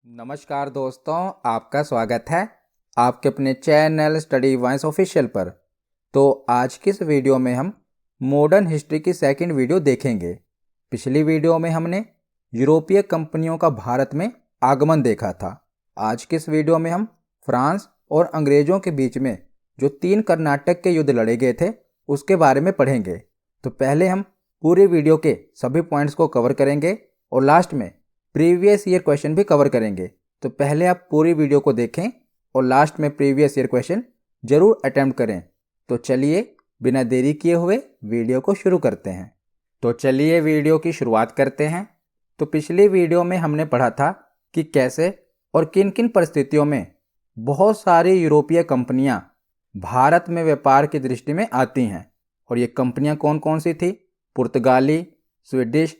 नमस्कार दोस्तों, आपका स्वागत है आपके अपने चैनल स्टडी वॉइस ऑफिशियल पर। तो आज की इस वीडियो में हम मॉडर्न हिस्ट्री की सेकंड वीडियो देखेंगे। पिछली वीडियो में हमने यूरोपीय कंपनियों का भारत में आगमन देखा था। आज की इस वीडियो में हम फ्रांस और अंग्रेज़ों के बीच में जो 3 कर्नाटक के युद्ध लड़े गए थे उसके बारे में पढ़ेंगे। तो पहले हम पूरी वीडियो के सभी पॉइंट्स को कवर करेंगे और लास्ट में प्रीवियस ईयर क्वेश्चन भी कवर करेंगे। तो पहले आप पूरी वीडियो को देखें और लास्ट में प्रीवियस ईयर क्वेश्चन जरूर अटेम्प्ट करें। तो चलिए बिना देरी किए हुए वीडियो को शुरू करते हैं। तो चलिए वीडियो की शुरुआत करते हैं। तो पिछली वीडियो में हमने पढ़ा था कि कैसे और किन किन परिस्थितियों में बहुत सारी यूरोपीय कंपनियां भारत में व्यापार की दृष्टि में आती हैं। और ये कंपनियां कौन कौन सी थी? पुर्तगाली, स्वीडिश,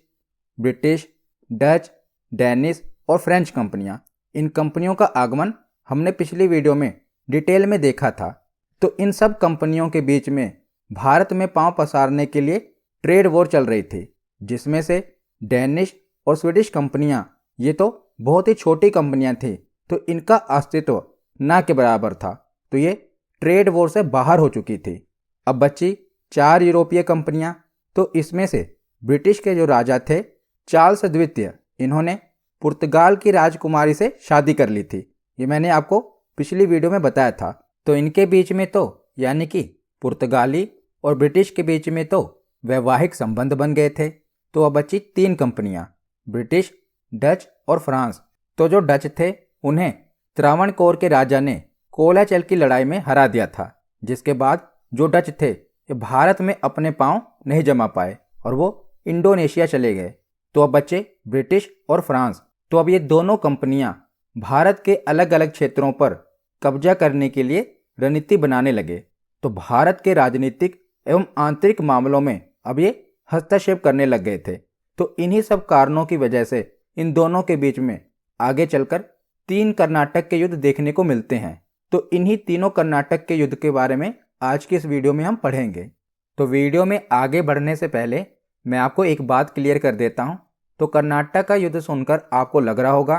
ब्रिटिश, डच, डेनिश और फ्रेंच कंपनियां। इन कंपनियों का आगमन हमने पिछली वीडियो में डिटेल में देखा था। तो इन सब कंपनियों के बीच में भारत में पांव पसारने के लिए ट्रेड वॉर चल रही थी, जिसमें से डेनिश और स्वीडिश कंपनियां ये तो बहुत ही छोटी कंपनियां थी, तो इनका अस्तित्व ना के बराबर था। तो ये ट्रेड वॉर से बाहर हो चुकी थी। अब बची 4 यूरोपीय कंपनियां। तो इसमें से ब्रिटिश के जो राजा थे चार्ल्स द्वितीय, इन्होंने पुर्तगाल की राजकुमारी से शादी कर ली थी। ये मैंने आपको पिछली वीडियो में बताया था। तो इनके बीच में तो यानी कि पुर्तगाली और ब्रिटिश के बीच में तो वैवाहिक संबंध बन गए थे। तो अब बची 3 कंपनियां, ब्रिटिश, डच और फ्रांस। तो जो डच थे उन्हें त्रावणकोर के राजा ने कोलाचल की लड़ाई में हरा दिया था, जिसके बाद जो डच थे ये भारत में अपने पांव नहीं जमा पाए और वो इंडोनेशिया चले गए। तो अब बचे ब्रिटिश और फ्रांस। तो अब ये दोनों कंपनियां भारत के अलग अलग क्षेत्रों पर कब्जा करने के लिए रणनीति बनाने लगे। तो भारत के राजनीतिक एवं आंतरिक मामलों में अब ये हस्तक्षेप करने लग गए थे। तो इन्हीं सब कारणों की वजह से इन दोनों के बीच में आगे चलकर 3 कर्नाटक के युद्ध देखने को मिलते हैं। तो इन्हीं तीनों कर्नाटक के युद्ध के बारे में आज की इस वीडियो में हम पढ़ेंगे। तो वीडियो में आगे बढ़ने से पहले मैं आपको एक बात क्लियर कर देता हूं। तो कर्नाटक का युद्ध सुनकर आपको लग रहा होगा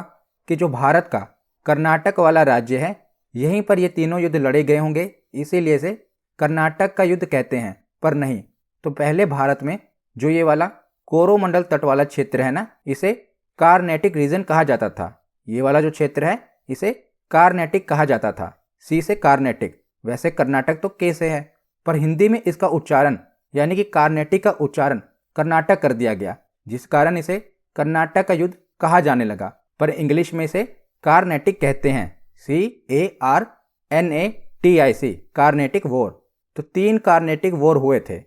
कि जो भारत का कर्नाटक वाला राज्य है यहीं पर ये तीनों युद्ध लड़े गए होंगे, इसीलिए से कर्नाटक का युद्ध कहते हैं। पर नहीं। तो पहले भारत में जो ये वाला कोरोमंडल तट वाला क्षेत्र है ना, इसे कार्नेटिक रीजन कहा जाता था। ये वाला जो क्षेत्र है इसे कार्नेटिक कहा जाता था। सी से कार्नेटिक। वैसे कर्नाटक तो के से है, पर हिंदी में इसका उच्चारण यानी कि कार्नेटिक का उच्चारण कर्नाटक कर दिया गया, जिस कारण इसे कर्नाटक का युद्ध कहा जाने लगा। पर इंग्लिश में इसे कार्नेटिक कहते हैं, CARNATIC, कार्नेटिक वॉर। तो 3 कार्नेटिक वॉर हुए थे।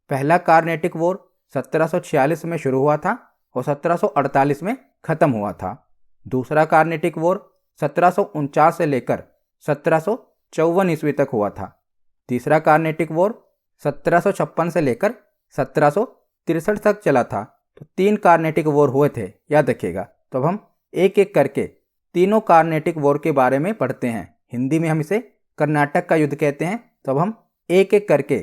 पहला कार्नेटिक वॉर 1746 में शुरू हुआ था और 1748 में खत्म हुआ था। दूसरा कार्नेटिक वॉर 1749 से लेकर 1754 ईस्वी तक हुआ था। तीसरा कार्नेटिक वॉर 1756 से लेकर 1763 तक चला था। तो 3 कार्नेटिक वॉर हुए थे, याद रखिएगा। तो अब हम एक एक करके तीनों कार्नेटिक वॉर के बारे में पढ़ते हैं। हिंदी में हम इसे कर्नाटक का युद्ध कहते हैं। तो अब हम एक एक करके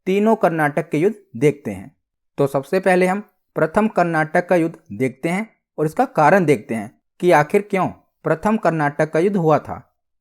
तीनों कर्नाटक के युद्ध देखते हैं। तो सबसे पहले हम प्रथम कर्नाटक का युद्ध देखते हैं और इसका कारण देखते हैं कि आखिर क्यों प्रथम कर्नाटक का युद्ध हुआ था।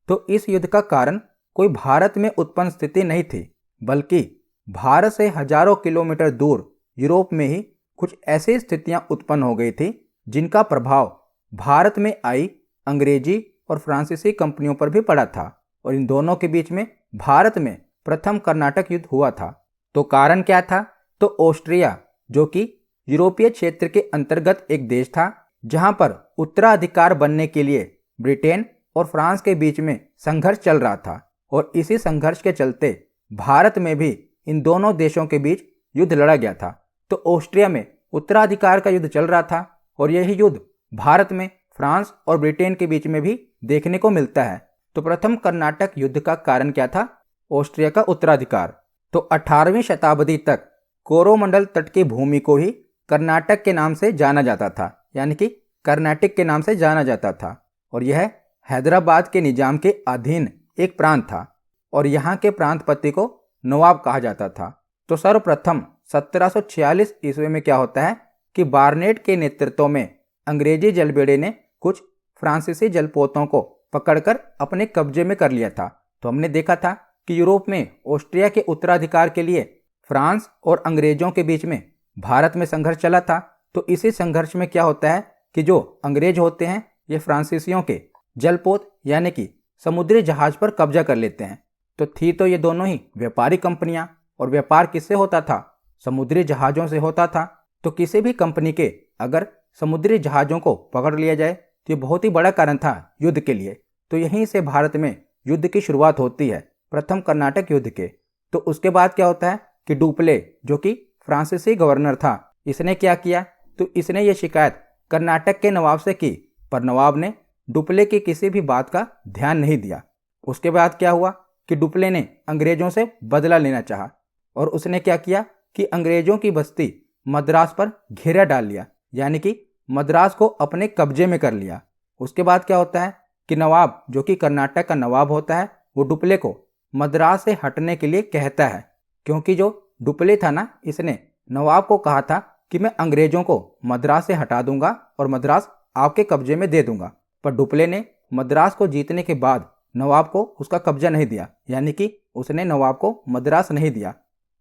तो इस युद्ध का कारण कोई भारत में उत्पन्न स्थिति नहीं थी, बल्कि भारत से हजारों किलोमीटर दूर यूरोप में ही कुछ ऐसी स्थितियां उत्पन्न हो गई थी जिनका प्रभाव भारत में आई अंग्रेजी और फ्रांसीसी कंपनियों पर भी पड़ा था। और इन दोनों के बीच में भारत में प्रथम कर्नाटक युद्ध हुआ था। तो कारण क्या था? तो ऑस्ट्रिया, जो कि यूरोपीय क्षेत्र के अंतर्गत एक देश था, जहां पर उत्तराधिकार बनने के लिए ब्रिटेन और फ्रांस के बीच में संघर्ष चल रहा था। और इसी संघर्ष के चलते भारत में भी इन दोनों देशों के बीच युद्ध लड़ा गया था। तो ऑस्ट्रिया में उत्तराधिकार का युद्ध चल रहा था और यही युद्ध भारत में फ्रांस और ब्रिटेन के बीच में भी देखने को मिलता है। तो प्रथम कर्नाटक युद्ध का कारण क्या था? ऑस्ट्रिया का उत्तराधिकार। तो 18वीं शताब्दी तक कोरोमंडल तट की भूमि को ही कर्नाटक के नाम से जाना जाता था, यानी कि कर्नाटिक के नाम से जाना जाता था। और यह हैदराबाद के निजाम के अधीन एक प्रांत था और यहाँ के प्रांतपति को नवाब कहा जाता था। तो सर्वप्रथम 1746 ईस्वी में क्या होता है कि बार्नेट के नेतृत्व में अंग्रेजी जलबेड़े ने कुछ फ्रांसीसी जलपोतों को पकड़कर अपने कब्जे में कर लिया था। तो हमने देखा था कि यूरोप में ऑस्ट्रिया के उत्तराधिकार के लिए फ्रांस और अंग्रेजों के बीच में भारत में संघर्ष चला था। तो इसी संघर्ष में क्या होता है कि जो अंग्रेज होते हैं ये फ्रांसीसियों के जलपोत यानी कि समुद्री जहाज पर कब्जा कर लेते हैं। तो थी तो ये दोनों ही व्यापारी कंपनियां, और व्यापार किससे होता था? समुद्री जहाज़ों से होता था। तो किसी भी कंपनी के अगर समुद्री जहाज़ों को पकड़ लिया जाए तो ये बहुत ही बड़ा कारण था युद्ध के लिए। तो यहीं से भारत में युद्ध की शुरुआत होती है, प्रथम कर्नाटक युद्ध के। तो उसके बाद क्या होता है कि डुप्ले जो कि फ्रांसीसी गवर्नर था, इसने क्या किया? तो इसने ये शिकायत कर्नाटक के नवाब से की, पर नवाब ने डुप्ले की किसी भी बात का ध्यान नहीं दिया। उसके बाद क्या हुआ कि डुप्ले ने अंग्रेजों से बदला लेना चाहा, और उसने क्या किया कि अंग्रेजों की बस्ती मद्रास पर घेरा डाल लिया, यानी कि मद्रास को अपने कब्जे में कर लिया। उसके बाद क्या होता है कि नवाब जो कि कर्नाटक का नवाब होता है वो डुप्ले को मद्रास से हटने के लिए कहता है, क्योंकि जो डुप्ले था ना, इसने नवाब को कहा था कि मैं अंग्रेजों को मद्रास से हटा दूंगा और मद्रास आपके कब्जे में दे दूंगा। पर डुप्ले ने मद्रास को जीतने के बाद नवाब को उसका कब्जा नहीं दिया, यानी कि उसने नवाब को मद्रास नहीं दिया।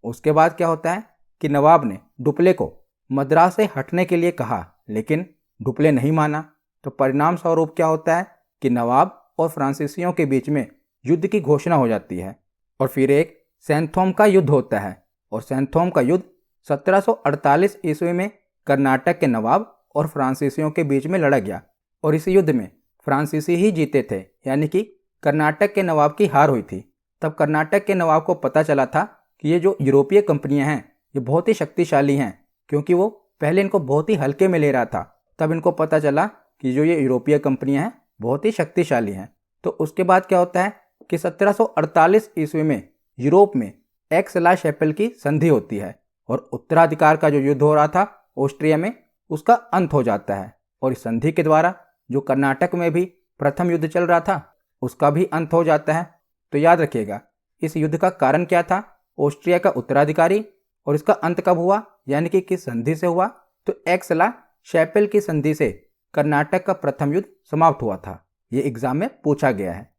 उसके बाद क्या होता है कि नवाब ने डुप्ले को मद्रास से हटने के लिए कहा, लेकिन डुप्ले नहीं माना। तो परिणाम स्वरूप क्या होता है कि नवाब और फ्रांसीसियों के बीच में युद्ध की घोषणा हो जाती है, और फिर एक सैंथोम का युद्ध होता है। और सैंथोम का युद्ध 1748 ईस्वी में कर्नाटक के नवाब और फ्रांसीसियों के बीच में लड़ा गया, और इस युद्ध में फ्रांसीसी ही जीते थे, यानी कि कर्नाटक के नवाब की हार हुई थी। तब कर्नाटक के नवाब को पता चला था कि ये जो यूरोपीय कंपनियां हैं ये बहुत ही शक्तिशाली हैं, क्योंकि वो पहले इनको बहुत ही हल्के में ले रहा था। तब इनको पता चला कि जो ये यूरोपीय कंपनियां हैं बहुत ही शक्तिशाली हैं। तो उसके बाद क्या होता है कि 1748 ईस्वी में यूरोप में एक्स-ला शैपेल की संधि होती है, और उत्तराधिकार का जो युद्ध हो रहा था ऑस्ट्रिया में उसका अंत हो जाता है। और इस संधि के द्वारा जो कर्नाटक में भी प्रथम युद्ध चल रहा था उसका भी अंत हो जाता है। तो याद रखिएगा इस युद्ध का कारण क्या था? ऑस्ट्रिया का उत्तराधिकारी। और इसका अंत कब हुआ, यानी कि किस संधि से हुआ? तो एक्स-ला शैपेल की संधि से कर्नाटक का प्रथम युद्ध समाप्त हुआ था। ये एग्जाम में पूछा गया है।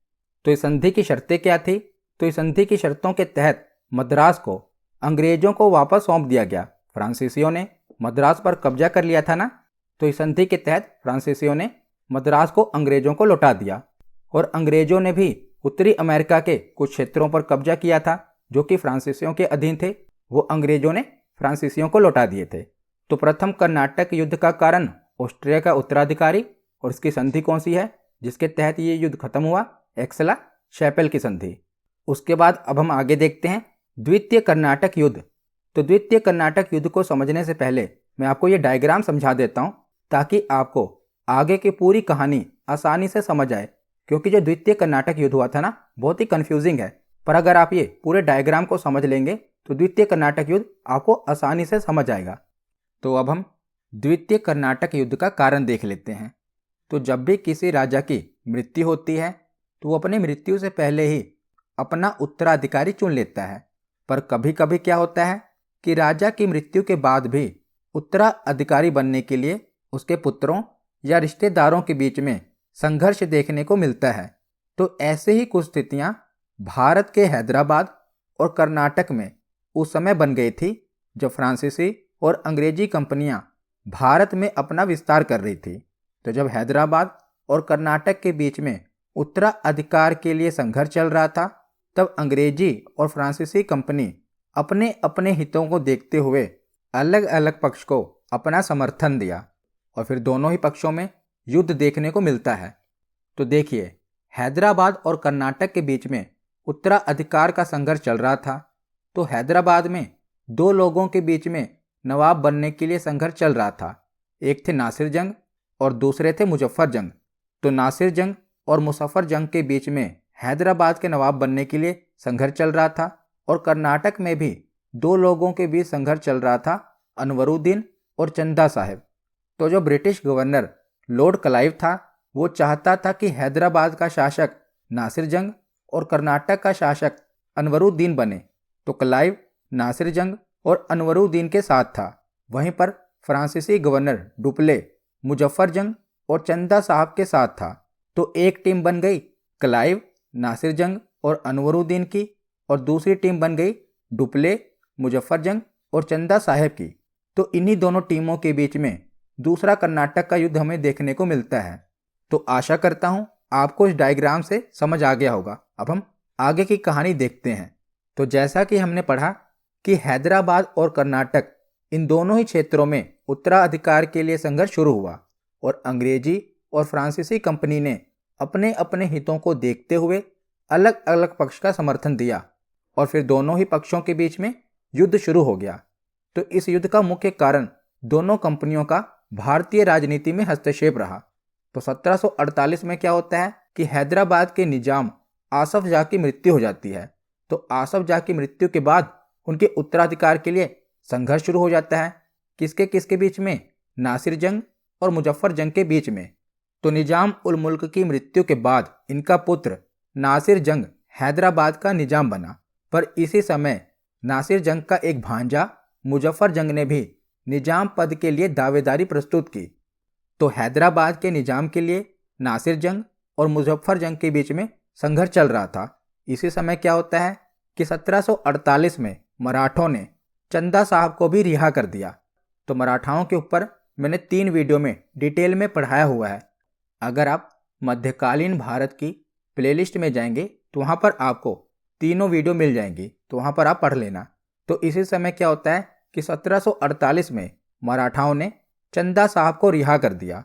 तो इस संधि की शर्तें क्या थी? तो इस संधि की शर्तों के तहत मद्रास को अंग्रेजों को वापस सौंप दिया गया। फ्रांसीसियों ने मद्रास पर कब्जा कर लिया था ना, तो इस संधि के तहत फ्रांसीसियों ने मद्रास को अंग्रेजों को लौटा दिया, और अंग्रेजों ने भी उत्तरी अमेरिका के कुछ क्षेत्रों पर कब्जा किया था जो कि फ्रांसीसियों के अधीन थे, वो अंग्रेजों ने फ्रांसीसियों को लौटा दिए थे। तो प्रथम कर्नाटक युद्ध का कारण ऑस्ट्रिया का उत्तराधिकारी, और इसकी संधि कौन सी है जिसके तहत ये युद्ध खत्म हुआ? एक्स-ला शैपेल की संधि। उसके बाद अब हम आगे देखते हैं द्वितीय कर्नाटक युद्ध। तो द्वितीय कर्नाटक युद्ध को समझने से पहले मैं आपको ये डायग्राम समझा देता हूँ, ताकि आपको आगे की पूरी कहानी आसानी से समझ आए, क्योंकि जो द्वितीय कर्नाटक युद्ध हुआ था ना बहुत ही कंफ्यूजिंग है। पर अगर आप ये पूरे डायग्राम को समझ लेंगे तो द्वितीय कर्नाटक युद्ध आपको आसानी से समझ आएगा। तो अब हम द्वितीय कर्नाटक युद्ध का कारण देख लेते हैं। तो जब भी किसी राजा की मृत्यु होती है तो वो अपनी मृत्यु से पहले ही अपना उत्तराधिकारी चुन लेता है। पर कभी कभी क्या होता है कि राजा की मृत्यु के बाद भी उत्तराधिकारी बनने के लिए उसके पुत्रों या रिश्तेदारों के बीच में संघर्ष देखने को मिलता है। तो ऐसे ही कुछ स्थितियां भारत के हैदराबाद और कर्नाटक में उस समय बन गई थी जब फ्रांसीसी और अंग्रेजी कंपनियां भारत में अपना विस्तार कर रही थी। तो जब हैदराबाद और कर्नाटक के बीच में उत्तराधिकार के लिए संघर्ष चल रहा था, तब अंग्रेजी और फ्रांसीसी कंपनी अपने अपने हितों को देखते हुए अलग अलग पक्ष को अपना समर्थन दिया, और फिर दोनों ही पक्षों में युद्ध देखने को मिलता है। तो देखिए, हैदराबाद और कर्नाटक के बीच में उत्तराधिकार का संघर्ष चल रहा था। तो हैदराबाद में दो लोगों के बीच में नवाब बनने के लिए संघर्ष चल रहा था। एक थे नासिर जंग और दूसरे थे मुजफ्फर जंग। तो नासिर जंग और मुजफ्फर जंग के बीच में हैदराबाद के नवाब बनने के लिए संघर्ष चल रहा था, और कर्नाटक में भी दो लोगों के बीच संघर्ष चल रहा था, अनवरुद्दीन और चंदा साहब। तो जो ब्रिटिश गवर्नर लॉर्ड क्लाइव था वो चाहता था कि हैदराबाद का शासक नासिर जंग और कर्नाटक का शासक अनवरुद्दीन बने। तो क्लाइव नासिर जंग और अनवरुद्दीन के साथ था। वहीं पर फ्रांसीसी गवर्नर डुप्ले मुजफ्फर जंग और चंदा साहब के साथ था। तो एक टीम बन गई क्लाइव, नासिर जंग और अनवरुद्दीन की, और दूसरी टीम बन गई डुप्ले, मुजफ्फर जंग और चंदा साहब की। तो इन्हीं दोनों टीमों के बीच में दूसरा कर्नाटक का युद्ध हमें देखने को मिलता है। तो आशा करता हूँ आपको इस डायग्राम से समझ आ गया होगा। अब हम आगे की कहानी देखते हैं। तो जैसा कि हमने पढ़ा कि हैदराबाद और कर्नाटक इन दोनों ही क्षेत्रों में उत्तराधिकार के लिए संघर्ष शुरू हुआ, और अंग्रेजी और फ्रांसीसी कंपनी ने अपने अपने हितों को देखते हुए अलग अलग पक्ष का समर्थन दिया, और फिर दोनों ही पक्षों के बीच में युद्ध शुरू हो गया। तो इस युद्ध का मुख्य कारण दोनों कंपनियों का भारतीय राजनीति में हस्तक्षेप रहा। तो 1748 में क्या होता है कि हैदराबाद के निजाम आसफ जाह की मृत्यु हो जाती है। तो आसफ जाह की मृत्यु के बाद उनके उत्तराधिकार के लिए संघर्ष शुरू हो जाता है। किसके किसके बीच में? नासिर जंग और मुजफ्फर जंग के बीच में। तो निजाम उल मुल्क की मृत्यु के बाद इनका पुत्र नासिर जंग हैदराबाद का निजाम बना। पर इसी समय नासिर जंग का एक भांजा मुजफ्फर जंग ने भी निजाम पद के लिए दावेदारी प्रस्तुत की। तो हैदराबाद के निजाम के लिए नासिर जंग और मुजफ्फर जंग के बीच में संघर्ष चल रहा था। इसी समय क्या होता है कि 1748 में मराठों ने चंदा साहब को भी रिहा कर दिया। तो मराठाओं के ऊपर मैंने 3 वीडियो में डिटेल में पढ़ाया हुआ है। अगर आप मध्यकालीन भारत की प्लेलिस्ट में जाएंगे तो वहाँ पर आपको तीनों वीडियो मिल जाएंगी, तो वहाँ पर आप पढ़ लेना। तो इसी समय क्या होता है कि 1748 में मराठाओं ने चंदा साहब को रिहा कर दिया।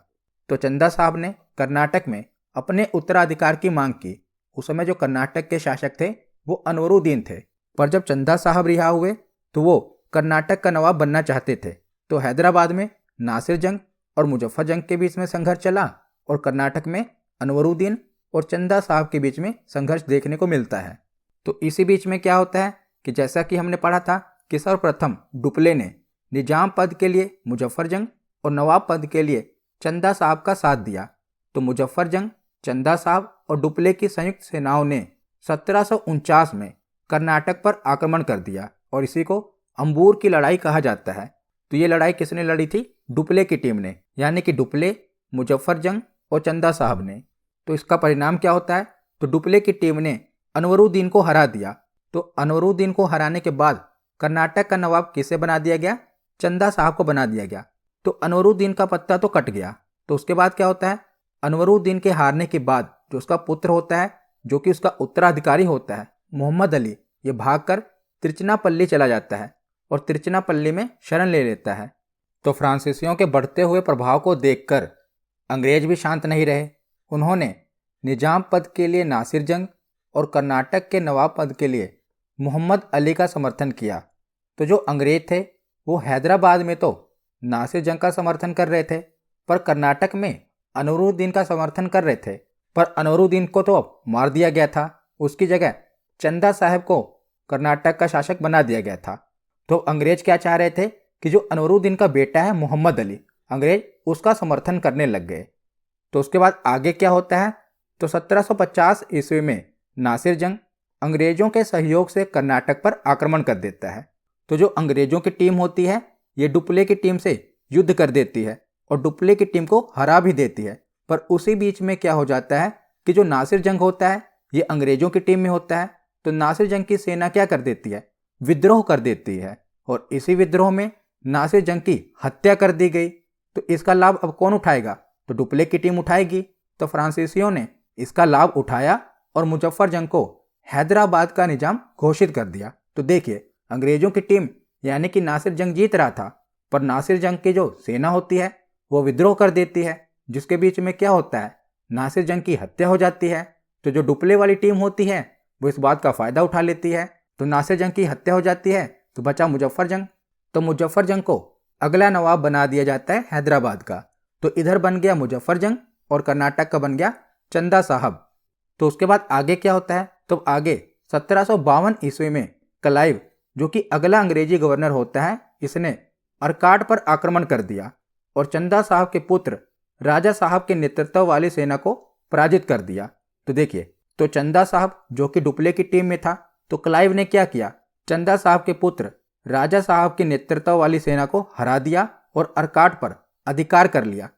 तो चंदा साहब ने कर्नाटक में अपने उत्तराधिकार की मांग की। उस समय जो कर्नाटक के शासक थे वो अनवरुद्दीन थे, पर जब चंदा साहब रिहा हुए तो वो कर्नाटक का नवाब बनना चाहते थे। तो हैदराबाद में नासिर जंग और मुजफ्फर जंग के बीच में संघर्ष चला, और कर्नाटक में अनवरुद्दीन और चंदा साहब के बीच में संघर्ष देखने को मिलता है। तो इसी बीच में क्या होता है कि जैसा कि हमने पढ़ा था कि सर्वप्रथम डुप्ले ने निजाम पद के लिए मुजफ्फर जंग और नवाब पद के लिए चंदा साहब का साथ दिया। तो मुजफ्फर जंग, चंदा साहब और डुप्ले की संयुक्त सेनाओं ने 1749 में कर्नाटक पर आक्रमण कर दिया, और इसी को अंबूर की लड़ाई कहा जाता है। तो ये लड़ाई किसने लड़ी थी? डुप्ले की टीम ने, यानी कि डुप्ले, मुजफ्फर जंग और चंदा साहब ने। तो इसका परिणाम क्या होता है? तो डुप्ले की टीम ने अनवरुद्दीन को हरा दिया। तो अनवरुद्दीन को हराने के बाद कर्नाटक का नवाब किसे बना दिया गया? चंदा साहब को बना दिया गया। तो अनवरुद्दीन का पत्ता तो कट गया। तो उसके बाद क्या होता है? अनवरुद्दीन के हारने के बाद जो उसका पुत्र होता है, जो कि उसका उत्तराधिकारी होता है, मोहम्मद अली, ये भागकर तिरुचिरापल्ली चला जाता है और तिरुचिरापल्ली में शरण ले लेता है। तो फ्रांसीसियों के बढ़ते हुए प्रभाव को देखकर अंग्रेज भी शांत नहीं रहे। उन्होंने निजाम पद के लिए नासिर जंग और कर्नाटक के नवाब पद के लिए मोहम्मद अली का समर्थन किया। तो जो अंग्रेज थे वो हैदराबाद में तो नासिर जंग का समर्थन कर रहे थे, पर कर्नाटक में अनवरुद्दीन का समर्थन कर रहे थे। पर अनवरुद्दीन को तो अब मार दिया गया था, उसकी जगह चंदा साहब को कर्नाटक का शासक बना दिया गया था। तो अंग्रेज क्या चाह रहे थे कि जो अनवरुद्दीन का बेटा है मोहम्मद अली, अंग्रेज उसका समर्थन करने लग गए। तो उसके बाद आगे क्या होता है? तो 1750 ईस्वी में नासिर जंग अंग्रेजों के सहयोग से कर्नाटक पर आक्रमण कर देता है। तो जो अंग्रेजों की टीम होती है ये डुप्ले की टीम से युद्ध कर देती है और डुप्ले की टीम को हरा भी देती है। पर उसी बीच में क्या हो जाता है कि जो नासिर जंग होता है ये अंग्रेजों की टीम में होता है। तो नासिर जंग की सेना क्या कर देती है? विद्रोह कर देती है, और इसी विद्रोह में नासिर जंग की हत्या कर दी गई। तो इसका लाभ अब कौन उठाएगा? तो डुप्ले की टीम उठाएगी। तो फ्रांसीसियों ने इसका लाभ उठाया और मुजफ्फर जंग को हैदराबाद का निजाम घोषित कर दिया। तो देखिए, अंग्रेजों की टीम यानी कि नासिर जंग जीत रहा था, पर नासिर जंग की जो सेना होती है वो विद्रोह कर देती है, जिसके बीच में क्या होता है? नासिर जंग की हत्या हो जाती है। तो जो डुप्ले वाली टीम होती है वो इस बात का फायदा उठा लेती है। तो नासिर जंग की हत्या हो जाती है, तो बचा मुजफ्फर जंग। तो मुजफ्फर जंग को अगला नवाब बना दिया जाता है हैदराबाद का। तो इधर बन गया मुजफ्फर जंग और कर्नाटक का बन गया चंदा साहब। तो उसके बाद आगे क्या होता है? तो आगे 1752 ईस्वी में क्लाइव, जो कि अगला अंग्रेजी गवर्नर होता है, इसने अर्काट पर आक्रमण कर दिया और चंदा साहब के पुत्र राजा साहब के नेतृत्व वाली सेना को पराजित कर दिया। तो देखिए, तो चंदा साहब जो कि डुप्ले की टीम में था, तो क्लाइव ने क्या किया? चंदा साहब के पुत्र राजा साहब के नेतृत्व वाली सेना को हरा दिया और अर्काट पर अधिकार कर लिया।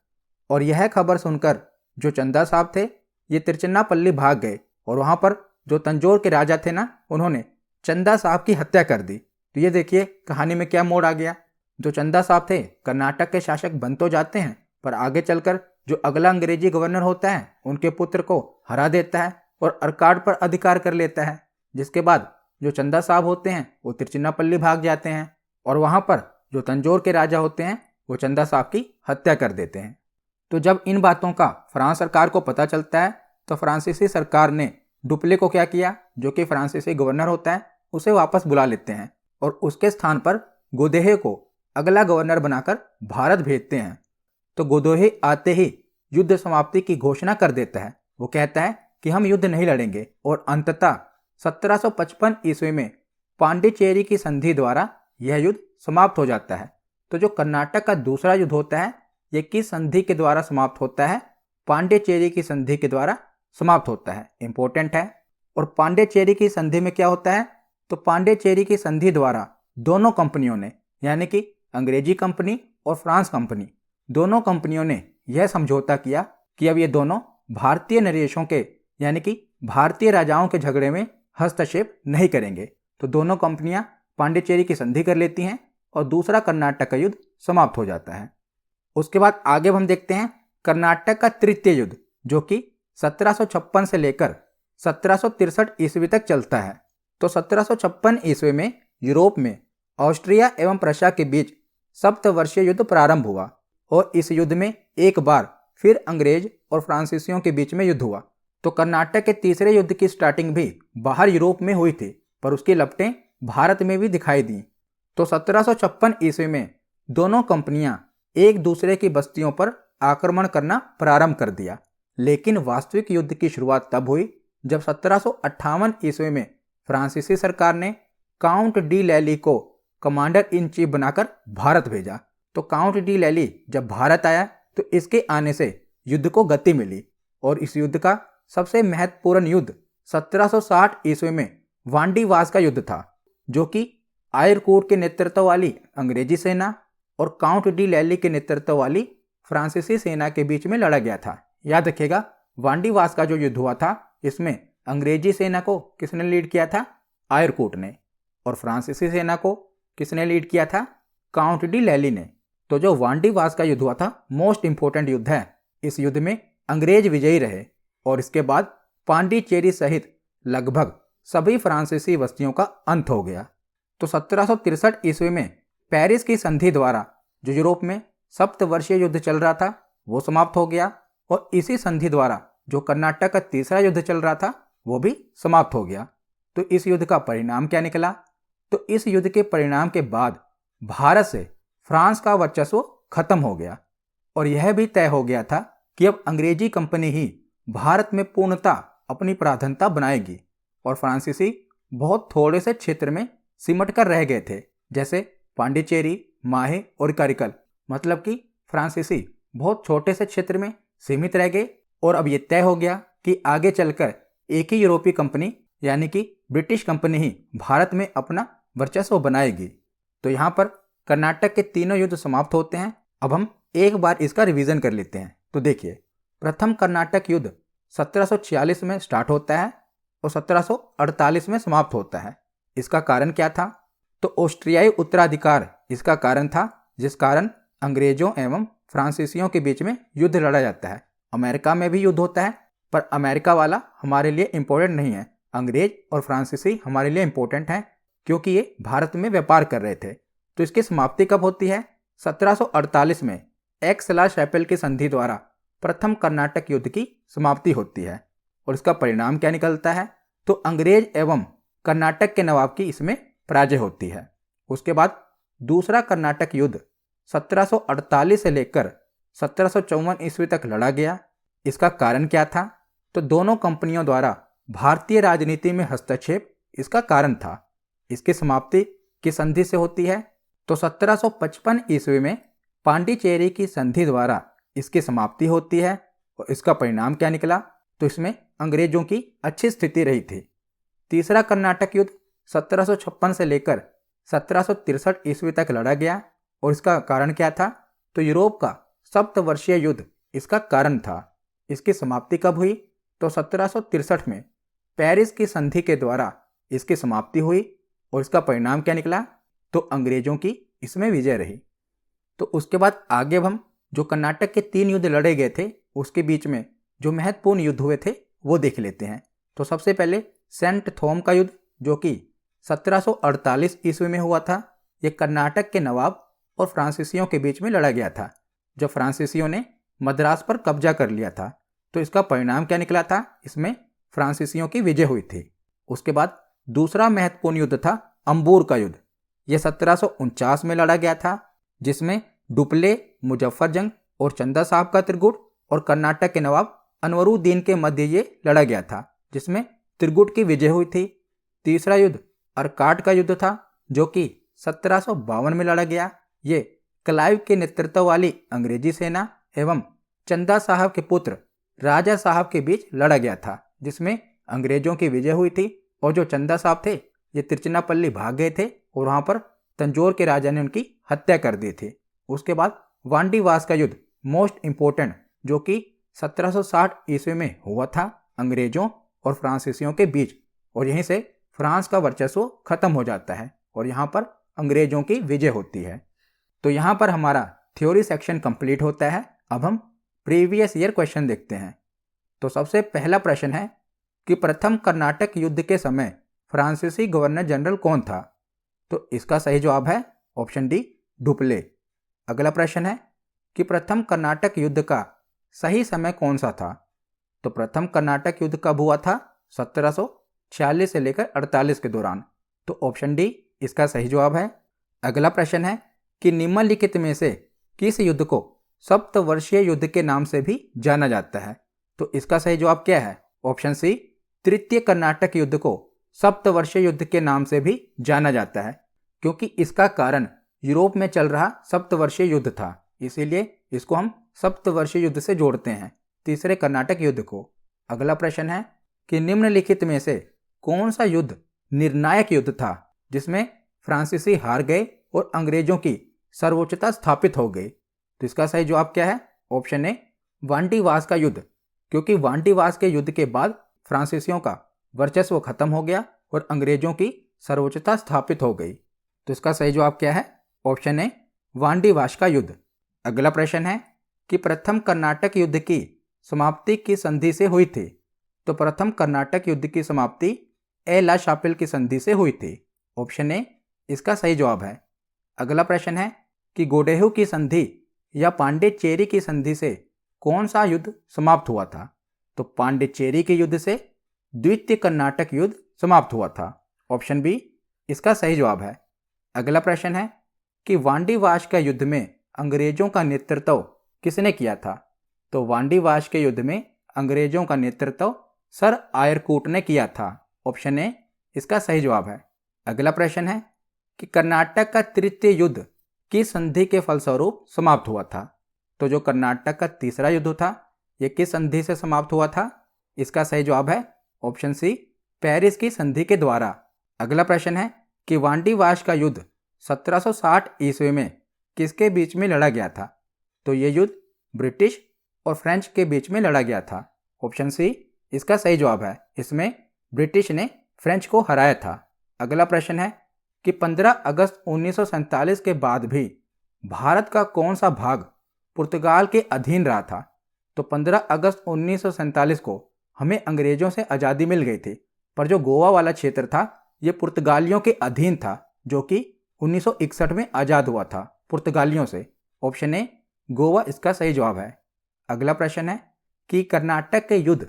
और यह खबर सुनकर जो चंदा साहब थे ये तिरुचिन्नापल्ली भाग गए और वहाँ पर जो तंजौर के राजा थे ना, उन्होंने चंदा साहब की हत्या कर दी। तो ये देखिए कहानी में क्या मोड़ आ गया। जो चंदा साहब थे कर्नाटक के शासक बन तो जाते हैं, पर आगे चलकर जो अगला अंग्रेजी गवर्नर होता है उनके पुत्र को हरा देता है और अर्काड पर अधिकार कर लेता है। जिसके बाद जो चंदा साहब होते हैं वो तिरुचिन्नापल्ली भाग जाते हैं और वहाँ पर जो तंजौर के राजा होते हैं वो चंदा साहब की हत्या कर देते हैं। तो जब इन बातों का फ्रांस सरकार को पता चलता है तो फ्रांसीसी सरकार ने डुप्ले को क्या किया, जो कि फ्रांसीसी गवर्नर होता है, उसे वापस बुला लेते हैं और उसके स्थान पर गोदेहे को अगला गवर्नर बनाकर भारत भेजते हैं। तो गोदोहे आते ही युद्ध समाप्ति की घोषणा कर देता है। वो कहता है कि हम युद्ध नहीं लड़ेंगे और अंततः 1755 ईस्वी में पांडिचेरी की संधि द्वारा यह युद्ध समाप्त हो जाता है। तो जो कर्नाटक का दूसरा युद्ध होता है ये किस संधि के द्वारा समाप्त होता है? पांडिचेरी की संधि के द्वारा समाप्त होता है। इंपॉर्टेंट है। और पांडिचेरी की संधि में क्या होता है? तो पांडिचेरी की संधि द्वारा दोनों कंपनियों ने, यानी कि अंग्रेजी कंपनी और फ्रांस कंपनी, दोनों कंपनियों ने यह समझौता किया कि अब ये दोनों भारतीय नरेशों के, यानी कि भारतीय राजाओं के झगड़े में हस्तक्षेप नहीं करेंगे। तो दोनों कंपनियां पांडिचेरी की संधि कर लेती हैं और दूसरा कर्नाटक का युद्ध समाप्त हो जाता है। उसके बाद आगे हम देखते हैं कर्नाटक का तृतीय युद्ध, जो कि 1756 से लेकर 1763 ईस्वी तक चलता है। तो 1756 ईस्वी में यूरोप में ऑस्ट्रिया एवं प्रशा के बीच सप्तवर्षीय युद्ध प्रारंभ हुआ और इस युद्ध में एक बार फिर अंग्रेज और फ्रांसीसियों के बीच में युद्ध हुआ। तो कर्नाटक के तीसरे युद्ध की स्टार्टिंग भी बाहर यूरोप में हुई थी, पर उसकी लपटें भारत में भी दिखाई दी। तो 1756 ईस्वी में दोनों कंपनियां एक दूसरे की बस्तियों पर आक्रमण करना प्रारंभ कर दिया। लेकिन वास्तविक युद्ध की शुरुआत तब हुई जब 1758 ईस्वी में फ्रांसीसी सरकार ने काउंट डी लैली को कमांडर इन चीफ बनाकर भारत भेजा। तो काउंट डी लैली जब भारत आया तो इसके आने से युद्ध को गति मिली और इस युद्ध का सबसे महत्वपूर्ण युद्ध 1760 ईस्वी में वांडीवास का युद्ध था, जो कि आयरकूट के नेतृत्व वाली अंग्रेजी सेना और काउंट डी लैली के नेतृत्व वाली फ्रांसीसी सेना के बीच में लड़ा गया था। याद रखिएगा, वांडीवास का जो युद्ध हुआ था इसमें अंग्रेजी सेना को किसने लीड किया था? आयरकूट ने। और फ्रांसीसी सेना को किसने लीड किया था? काउंट डी लैली ने। तो जो वांडीवास का युद्ध हुआ था मोस्ट इंपोर्टेंट युद्ध है। इस युद्ध में अंग्रेज विजयी रहे और इसके बाद पांडिचेरी सहित लगभग सभी फ्रांसीसी बस्तियों का अंत हो गया। तो 1763 ईस्वी में पेरिस की संधि द्वारा जो यूरोप में सप्तवर्षीय युद्ध चल रहा था वो समाप्त हो गया और इसी संधि द्वारा जो कर्नाटक का तीसरा युद्ध चल रहा था वो भी समाप्त हो गया। तो इस युद्ध का परिणाम क्या निकला? तो इस युद्ध के परिणाम के बाद भारत से फ्रांस का वर्चस्व खत्म हो गया और यह भी तय हो गया था कि अब अंग्रेजी कंपनी ही भारत में पूर्णतः अपनी प्राधान्यता बनाएगी और फ्रांसीसी बहुत थोड़े से क्षेत्र में सिमट कर रह गए थे, जैसे पांडिचेरी, माहे और करिकल। मतलब कि फ्रांसीसी बहुत छोटे से क्षेत्र में सीमित रह गए और अब यह तय हो गया कि आगे चलकर एक ही यूरोपीय कंपनी यानी कि ब्रिटिश कंपनी ही भारत में अपना वर्चस्व बनाएगी। तो यहाँ पर कर्नाटक के तीनों युद्ध समाप्त होते हैं। अब हम एक बार इसका रिवीजन कर लेते हैं। तो देखिए, प्रथम कर्नाटक युद्ध 1746 में स्टार्ट होता है और 1748 में समाप्त होता है। इसका कारण क्या था? तो ऑस्ट्रियाई उत्तराधिकार इसका कारण था, जिस कारण अंग्रेजों एवं फ्रांसीसियों के बीच में युद्ध लड़ा जाता है। अमेरिका में भी युद्ध होता है, पर अमेरिका वाला हमारे लिए इम्पोर्टेंट नहीं है। अंग्रेज और फ्रांसीसी हमारे लिए इम्पोर्टेंट हैं क्योंकि ये भारत में व्यापार कर रहे थे। तो इसकी समाप्ति कब होती है? 1748 में एक्सला शैपेल की संधि द्वारा प्रथम कर्नाटक युद्ध की समाप्ति होती है। और इसका परिणाम क्या निकलता है? तो अंग्रेज एवं कर्नाटक के नवाब की इसमें पराजय होती है। उसके बाद दूसरा कर्नाटक युद्ध 1748 से लेकर 1754 ईस्वी तक लड़ा गया। इसका कारण क्या था? तो दोनों कंपनियों द्वारा भारतीय राजनीति में हस्तक्षेप इसका कारण था। इसकी समाप्ति किस संधि से होती है? तो 1755 ईस्वी में पांडिचेरी की संधि द्वारा इसकी समाप्ति होती है। और इसका परिणाम क्या निकला? तो इसमें अंग्रेजों की अच्छी स्थिति रही थी। तीसरा कर्नाटक युद्ध 1756 से लेकर 1763 ईस्वी तक लड़ा गया और इसका कारण क्या था? तो यूरोप का सप्तवर्षीय युद्ध इसका कारण था। इसकी समाप्ति कब हुई? तो 1763 में पेरिस की संधि के द्वारा इसकी समाप्ति हुई और इसका परिणाम क्या निकला? तो अंग्रेजों की इसमें विजय रही। तो उसके बाद आगे अब हम जो कर्नाटक के 3 युद्ध लड़े गए थे उसके बीच में जो महत्वपूर्ण युद्ध हुए थे वो देख लेते हैं। तो सबसे पहले सेंट थॉम का युद्ध जो कि 1748 ईस्वी में हुआ था। ये कर्नाटक के नवाब और फ्रांसीसियों के बीच में लड़ा गया था, जब फ्रांसीसियों ने मद्रास पर कब्जा कर लिया था। तो इसका परिणाम क्या निकला था? इसमें फ्रांसीसियों की विजय हुई थी। उसके बाद दूसरा महत्वपूर्ण युद्ध था अंबूर का युद्ध। यह 1749 में लड़ा गया था, जिसमें डुप्ले, मुजफ्फरजंग और चंदा साहब का त्रिगुट और कर्नाटक के नवाब अनवरुद्दीन के मध्य ये लड़ा गया था, जिसमें त्रिगुट की विजय हुई थी। तीसरा युद्ध अर्काट का युद्ध था जो कि 1752 में लड़ा गया। ये क्लाइव के नेतृत्व वाली अंग्रेजी सेना एवं चंदा साहब के पुत्र राजा साहब के बीच लड़ा गया था, जिसमें अंग्रेजों की विजय हुई थी और जो चंदा साहब थे ये तिरुचिरापल्ली भाग गए थे और वहां पर तंजौर के राजा ने उनकी हत्या कर दी थी। उसके बाद वांडीवास का युद्ध मोस्ट इंपोर्टेंट जो कि 1760 ईस्वी में हुआ था अंग्रेजों और फ्रांसीसियों के बीच, और यहीं से फ्रांस का वर्चस्व खत्म हो जाता है और यहाँ पर अंग्रेजों की विजय होती है। तो यहाँ पर हमारा थ्योरी सेक्शन कंप्लीट होता है। अब हम प्रीवियस ईयर क्वेश्चन देखते हैं। तो सबसे पहला प्रश्न है कि प्रथम कर्नाटक युद्ध के समय फ्रांसीसी गवर्नर जनरल कौन था? तो इसका सही जवाब है ऑप्शन डी, डुप्ले। अगला प्रश्न है कि प्रथम कर्नाटक युद्ध का सही समय कौन सा था? तो प्रथम कर्नाटक युद्ध कब हुआ था? 1746 से लेकर 48 के दौरान। तो ऑप्शन डी इसका सही जवाब है। अगला प्रश्न है कि निम्नलिखित में से किस युद्ध को सप्तवर्षीय युद्ध के नाम से भी जाना जाता है? तो इसका सही जवाब क्या है? ऑप्शन सी, तृतीय कर्नाटक युद्ध को सप्तवर्षीय युद्ध के नाम से भी जाना जाता है, क्योंकि इसका कारण यूरोप में चल रहा सप्तवर्षीय युद्ध था, इसीलिए इसको हम सप्तवर्षीय युद्ध से जोड़ते हैं, तीसरे कर्नाटक युद्ध को। अगला प्रश्न है कि निम्नलिखित में से कौन सा युद्ध निर्णायक युद्ध था जिसमें फ्रांसीसी हार गए और अंग्रेजों की सर्वोच्चता स्थापित हो गई? तो इसका सही जवाब क्या है? ऑप्शन ए, वांडीवास का युद्ध, क्योंकि वांडीवास के युद्ध के बाद फ्रांसीसियों का वर्चस्व खत्म हो गया और अंग्रेजों की सर्वोच्चता स्थापित हो गई। तो इसका सही जवाब क्या है? ऑप्शन ए, वांडीवास का युद्ध। अगला प्रश्न है कि प्रथम कर्नाटक युद्ध की समाप्ति की संधि से हुई थी? तो प्रथम कर्नाटक युद्ध की समाप्ति एला शापिल की संधि से हुई थी। ऑप्शन ए इसका सही जवाब है। अगला प्रश्न है कि गोडेहू की संधि या पांडिचेरी की संधि से कौन सा युद्ध समाप्त हुआ था? तो पांडिचेरी के युद्ध से द्वितीय कर्नाटक युद्ध समाप्त हुआ था। ऑप्शन बी इसका सही जवाब है। अगला प्रश्न है कि वांडीवास के युद्ध में अंग्रेजों का नेतृत्व किसने किया था? तो वांडीवास के युद्ध में अंग्रेजों का नेतृत्व सर आयरकूट ने किया था। ऑप्शन ए इसका सही जवाब है। अगला प्रश्न है कि कर्नाटक का तृतीय युद्ध किस संधि के फलस्वरूप समाप्त हुआ था? तो जो कर्नाटक का तीसरा युद्ध था यह किस संधि से समाप्त हुआ था? इसका सही जवाब है ऑप्शन सी, पेरिस की संधि के द्वारा। अगला प्रश्न है कि वांडीवास का युद्ध 1760 ईस्वी में किसके बीच में लड़ा गया था? तो यह युद्ध ब्रिटिश और फ्रेंच के बीच में लड़ा गया था। ऑप्शन सी इसका सही जवाब है। इसमें ब्रिटिश ने फ्रेंच को हराया था। अगला प्रश्न है कि 15 अगस्त 1947 के बाद भी भारत का कौन सा भाग पुर्तगाल के अधीन रहा था? तो 15 अगस्त 1947 को हमें अंग्रेजों से आज़ादी मिल गई थी, पर जो गोवा वाला क्षेत्र था ये पुर्तगालियों के अधीन था, जो कि 1961 में आज़ाद हुआ था पुर्तगालियों से। ऑप्शन ए, गोवा इसका सही जवाब है। अगला प्रश्न है कि कर्नाटक के युद्ध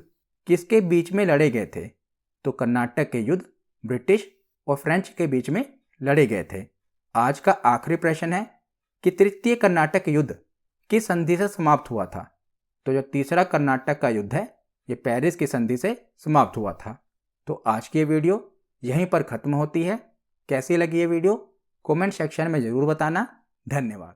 किसके बीच में लड़े गए थे? तो कर्नाटक के युद्ध ब्रिटिश और फ्रेंच के बीच में लड़े गए थे। आज का आखिरी प्रश्न है कि तृतीय कर्नाटक युद्ध किस संधि से समाप्त हुआ था? तो जो तीसरा कर्नाटक का युद्ध है ये पेरिस की संधि से समाप्त हुआ था। तो आज की ये वीडियो यहीं पर खत्म होती है। कैसी लगी ये वीडियो कमेंट सेक्शन में ज़रूर बताना। धन्यवाद।